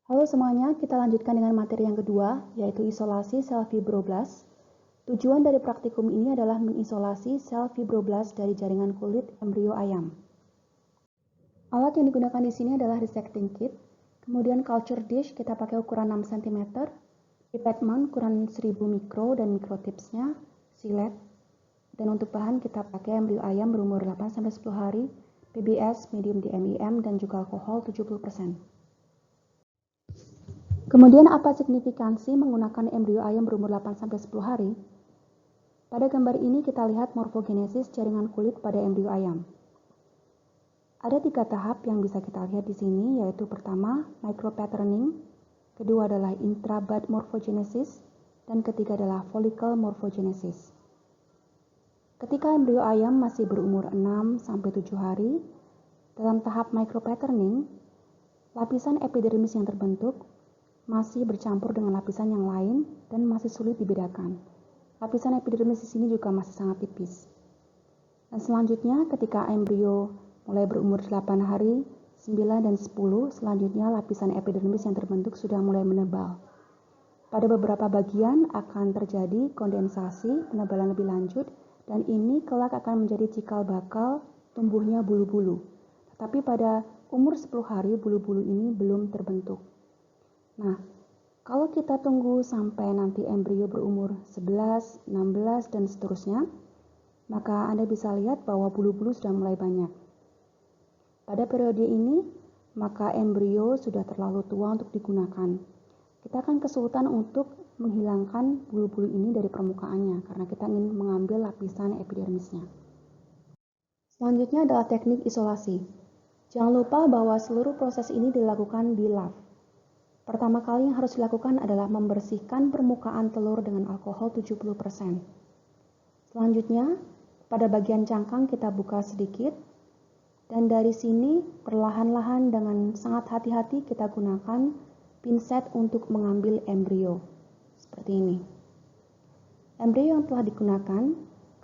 Halo semuanya, kita lanjutkan dengan materi yang kedua, yaitu isolasi sel fibroblast. Tujuan dari praktikum ini adalah mengisolasi sel fibroblast dari jaringan kulit embrio ayam. Alat yang digunakan di sini adalah dissecting kit, kemudian culture dish kita pakai ukuran 6 cm, pipette mount ukuran 1000 mikro dan mikrotipsnya, silet, dan untuk bahan kita pakai embrio ayam berumur 8-10 hari, PBS, medium DMIM, dan juga alkohol 70%. Kemudian apa signifikansi menggunakan embrio ayam berumur 8-10 hari? Pada gambar ini kita lihat morfogenesis jaringan kulit pada embrio ayam. Ada 3 tahap yang bisa kita lihat di sini, yaitu pertama micropatterning, kedua adalah intrabud morphogenesis, dan ketiga adalah follicle morphogenesis. Ketika embrio ayam masih berumur 6-7 hari, dalam tahap micropatterning, lapisan epidermis yang terbentuk masih bercampur dengan lapisan yang lain dan masih sulit dibedakan. Lapisan epidermis di sini juga masih sangat tipis. Dan selanjutnya ketika embrio mulai berumur 8 hari, 9 dan 10, selanjutnya lapisan epidermis yang terbentuk sudah mulai menebal. Pada beberapa bagian akan terjadi kondensasi, penebalan lebih lanjut, dan ini kelak akan menjadi cikal bakal tumbuhnya bulu-bulu. Tetapi pada umur 10 hari bulu-bulu ini belum terbentuk. Nah, kalau kita tunggu sampai nanti embrio berumur 11, 16, dan seterusnya, maka Anda bisa lihat bahwa bulu-bulu sudah mulai banyak. Pada periode ini, maka embrio sudah terlalu tua untuk digunakan. Kita akan kesulitan untuk menghilangkan bulu-bulu ini dari permukaannya, karena kita ingin mengambil lapisan epidermisnya. Selanjutnya adalah teknik isolasi. Jangan lupa bahwa seluruh proses ini dilakukan di lab. Pertama kali yang harus dilakukan adalah membersihkan permukaan telur dengan alkohol 70%. Selanjutnya, pada bagian cangkang kita buka sedikit, dan dari sini perlahan-lahan dengan sangat hati-hati kita gunakan pinset untuk mengambil embrio. Seperti ini. Embrio yang telah digunakan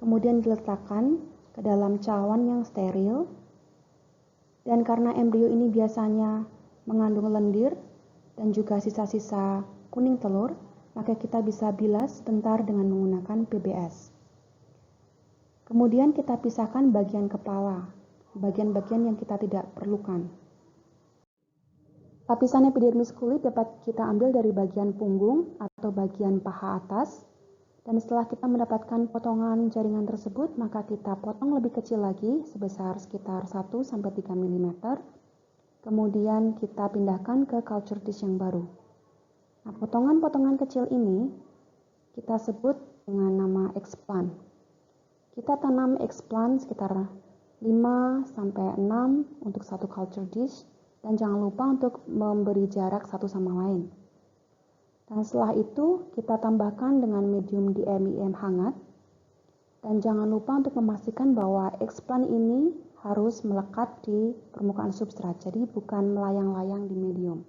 kemudian diletakkan ke dalam cawan yang steril, dan karena embrio ini biasanya mengandung lendir dan juga sisa-sisa kuning telur, maka kita bisa bilas sebentar dengan menggunakan PBS. Kemudian kita pisahkan bagian kepala, bagian-bagian yang kita tidak perlukan. Lapisan epidermis kulit dapat kita ambil dari bagian punggung atau bagian paha atas, dan setelah kita mendapatkan potongan jaringan tersebut, maka kita potong lebih kecil lagi sebesar sekitar 1-3 mm. Kemudian kita pindahkan ke culture dish yang baru. Nah, potongan-potongan kecil ini kita sebut dengan nama explant. Kita tanam explant sekitar 5-6 untuk satu culture dish, dan jangan lupa untuk memberi jarak satu sama lain. Dan setelah itu kita tambahkan dengan medium DMIM hangat, dan jangan lupa untuk memastikan bahwa explant ini harus melekat di permukaan substrat, jadi bukan melayang-layang di medium.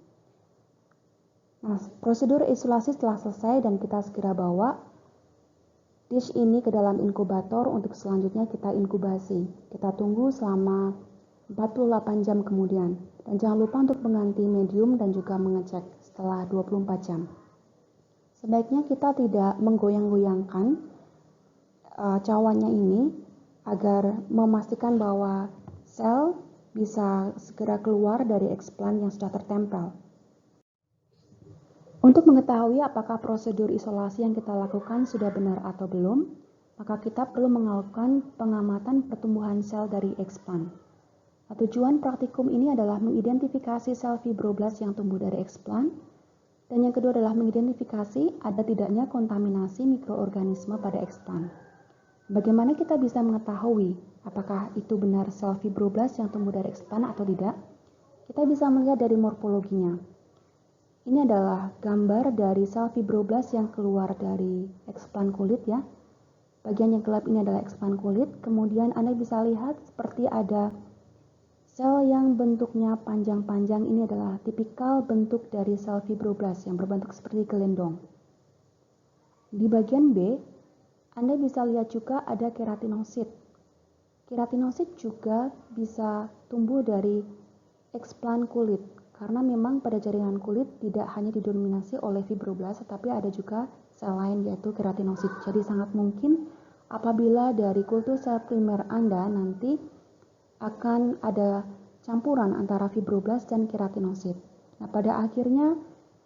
Nah, prosedur isolasi setelah selesai dan kita segera bawa dish ini ke dalam inkubator untuk selanjutnya kita inkubasi. Kita tunggu selama 48 jam kemudian. Dan jangan lupa untuk mengganti medium dan juga mengecek setelah 24 jam. Sebaiknya kita tidak menggoyang-goyangkan cawannya ini agar memastikan bahwa sel bisa segera keluar dari explant yang sudah tertempel. Untuk mengetahui apakah prosedur isolasi yang kita lakukan sudah benar atau belum, maka kita perlu melakukan pengamatan pertumbuhan sel dari explant. Tujuan praktikum ini adalah mengidentifikasi sel fibroblast yang tumbuh dari explant, dan yang kedua adalah mengidentifikasi ada tidaknya kontaminasi mikroorganisme pada explant. Bagaimana kita bisa mengetahui apakah itu benar sel fibroblast yang tumbuh dari explant atau tidak? Kita bisa melihat dari morfologinya. Ini adalah gambar dari sel fibroblast yang keluar dari explant kulit ya. Bagian yang gelap ini adalah explant kulit. Kemudian Anda bisa lihat seperti ada sel yang bentuknya panjang-panjang. Ini adalah tipikal bentuk dari sel fibroblast yang berbentuk seperti gelendong. Di bagian B, Anda bisa lihat juga ada keratinosit. Keratinosit juga bisa tumbuh dari explant kulit. karena memang pada jaringan kulit tidak hanya didominasi oleh fibroblast, tetapi ada juga sel lain yaitu keratinosit. Jadi sangat mungkin apabila dari kultur sel primer Anda nanti akan ada campuran antara fibroblast dan keratinosit. Nah, pada akhirnya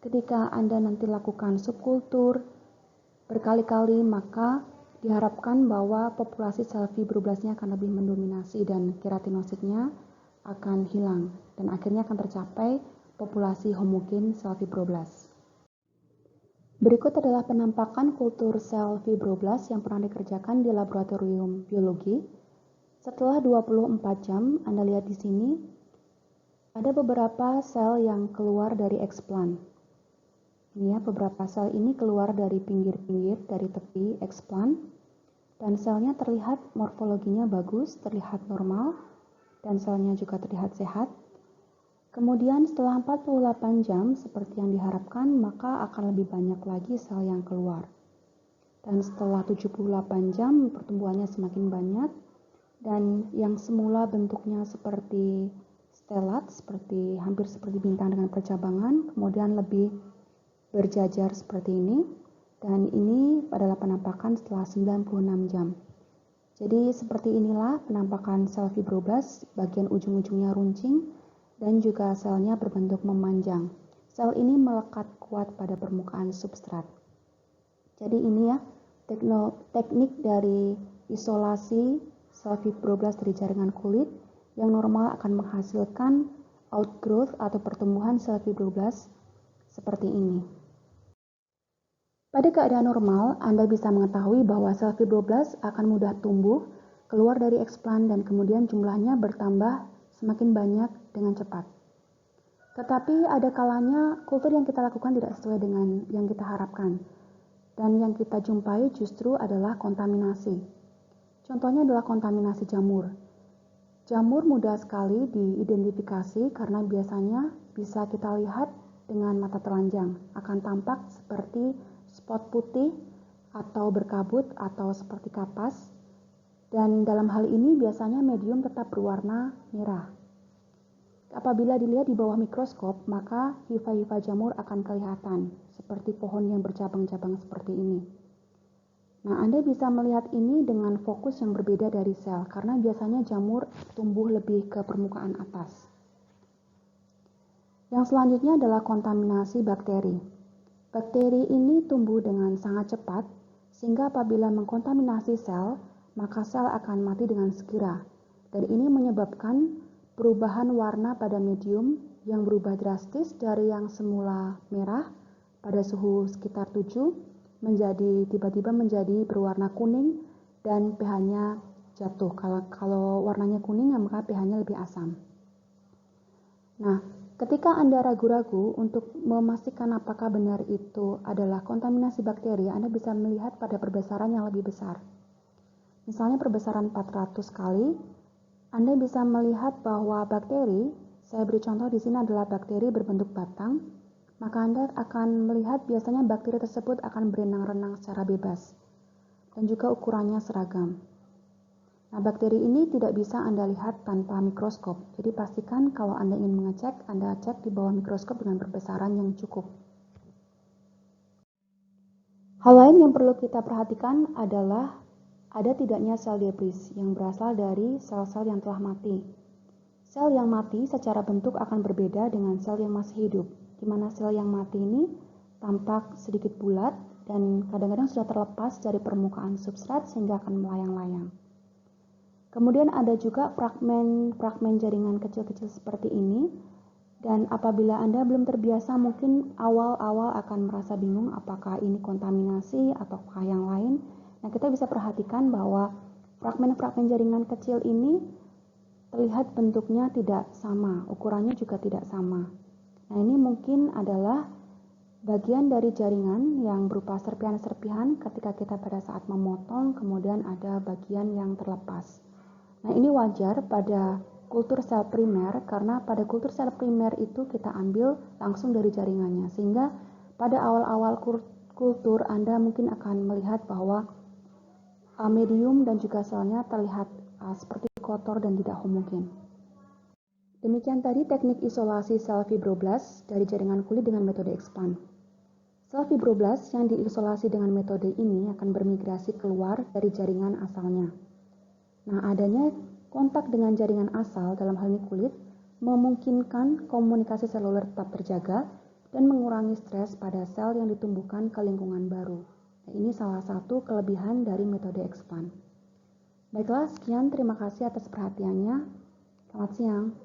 ketika Anda nanti lakukan subkultur berkali-kali, maka diharapkan bahwa populasi sel fibroblastnya akan lebih mendominasi dan keratinositnya akan hilang dan akhirnya akan tercapai populasi homogen sel fibroblast. Berikut adalah penampakan kultur sel fibroblast yang pernah dikerjakan di laboratorium biologi. Setelah 24 jam, Anda lihat di sini, ada beberapa sel yang keluar dari eksplan. Ini ya, beberapa sel ini keluar dari pinggir-pinggir, dari tepi eksplan, dan selnya terlihat morfologinya bagus, terlihat normal, dan selnya juga terlihat sehat. Kemudian setelah 48 jam seperti yang diharapkan, maka akan lebih banyak lagi sel yang keluar. Dan setelah 78 jam pertumbuhannya semakin banyak, dan yang semula bentuknya seperti stelat, hampir seperti bintang dengan percabangan, kemudian lebih berjajar seperti ini, dan ini adalah penampakan setelah 96 jam. Jadi seperti inilah penampakan sel fibroblast, bagian ujung-ujungnya runcing dan juga selnya berbentuk memanjang. Sel ini melekat kuat pada permukaan substrat. Jadi ini ya teknik dari isolasi sel fibroblast dari jaringan kulit yang normal akan menghasilkan outgrowth atau pertumbuhan sel fibroblast seperti ini. Pada keadaan normal, Anda bisa mengetahui bahwa sel fibroblast akan mudah tumbuh, keluar dari eksplan dan kemudian jumlahnya bertambah semakin banyak dengan cepat. Tetapi ada kalanya kultur yang kita lakukan tidak sesuai dengan yang kita harapkan. Dan yang kita jumpai justru adalah kontaminasi. Contohnya adalah kontaminasi jamur. Jamur mudah sekali diidentifikasi karena biasanya bisa kita lihat dengan mata telanjang. Akan tampak seperti spot putih atau berkabut atau seperti kapas, dan dalam hal ini biasanya medium tetap berwarna merah. Apabila dilihat di bawah mikroskop, maka hifa-hifa jamur akan kelihatan seperti pohon yang bercabang-cabang seperti ini. Nah, Anda bisa melihat ini dengan fokus yang berbeda dari sel karena biasanya jamur tumbuh lebih ke permukaan atas. Yang selanjutnya adalah kontaminasi bakteri. Bakteri ini tumbuh dengan sangat cepat, sehingga apabila mengkontaminasi sel, maka sel akan mati dengan segera. Dan ini menyebabkan perubahan warna pada medium yang berubah drastis dari yang semula merah pada suhu sekitar 7 menjadi tiba-tiba menjadi berwarna kuning dan pH-nya jatuh. Kalau warnanya kuning, maka pH-nya lebih asam. Nah, ketika Anda ragu-ragu untuk memastikan apakah benar itu adalah kontaminasi bakteri, Anda bisa melihat pada perbesaran yang lebih besar. Misalnya perbesaran 400 kali, Anda bisa melihat bahwa bakteri, saya beri contoh di sini adalah bakteri berbentuk batang, maka Anda akan melihat biasanya bakteri tersebut akan berenang-renang secara bebas, dan juga ukurannya seragam. Nah, bakteri ini tidak bisa Anda lihat tanpa mikroskop. Jadi pastikan kalau Anda ingin mengecek, Anda cek di bawah mikroskop dengan perbesaran yang cukup. Hal lain yang perlu kita perhatikan adalah ada tidaknya sel debris yang berasal dari sel-sel yang telah mati. Sel yang mati secara bentuk akan berbeda dengan sel yang masih hidup, di mana sel yang mati ini tampak sedikit bulat dan kadang-kadang sudah terlepas dari permukaan substrat sehingga akan melayang-layang. Kemudian ada juga fragmen jaringan kecil-kecil seperti ini, dan apabila Anda belum terbiasa mungkin awal-awal akan merasa bingung apakah ini kontaminasi ataukah yang lain. Nah, kita bisa perhatikan bahwa fragmen-fragmen jaringan kecil ini terlihat bentuknya tidak sama, ukurannya juga tidak sama. Nah, ini mungkin adalah bagian dari jaringan yang berupa serpihan-serpihan ketika kita pada saat memotong, kemudian ada bagian yang terlepas. Nah, ini wajar pada kultur sel primer karena pada kultur sel primer itu kita ambil langsung dari jaringannya, sehingga pada awal-awal kultur Anda mungkin akan melihat bahwa medium dan juga selnya terlihat seperti kotor dan tidak homogen. Demikian tadi teknik isolasi sel fibroblast dari jaringan kulit dengan metode explant. Sel fibroblast yang diisolasi dengan metode ini akan bermigrasi keluar dari jaringan asalnya. Nah, adanya kontak dengan jaringan asal dalam hal ini kulit memungkinkan komunikasi seluler tetap terjaga dan mengurangi stres pada sel yang ditumbuhkan ke lingkungan baru. Nah, ini salah satu kelebihan dari metode explant. Baiklah, sekian, terima kasih atas perhatiannya. Selamat siang.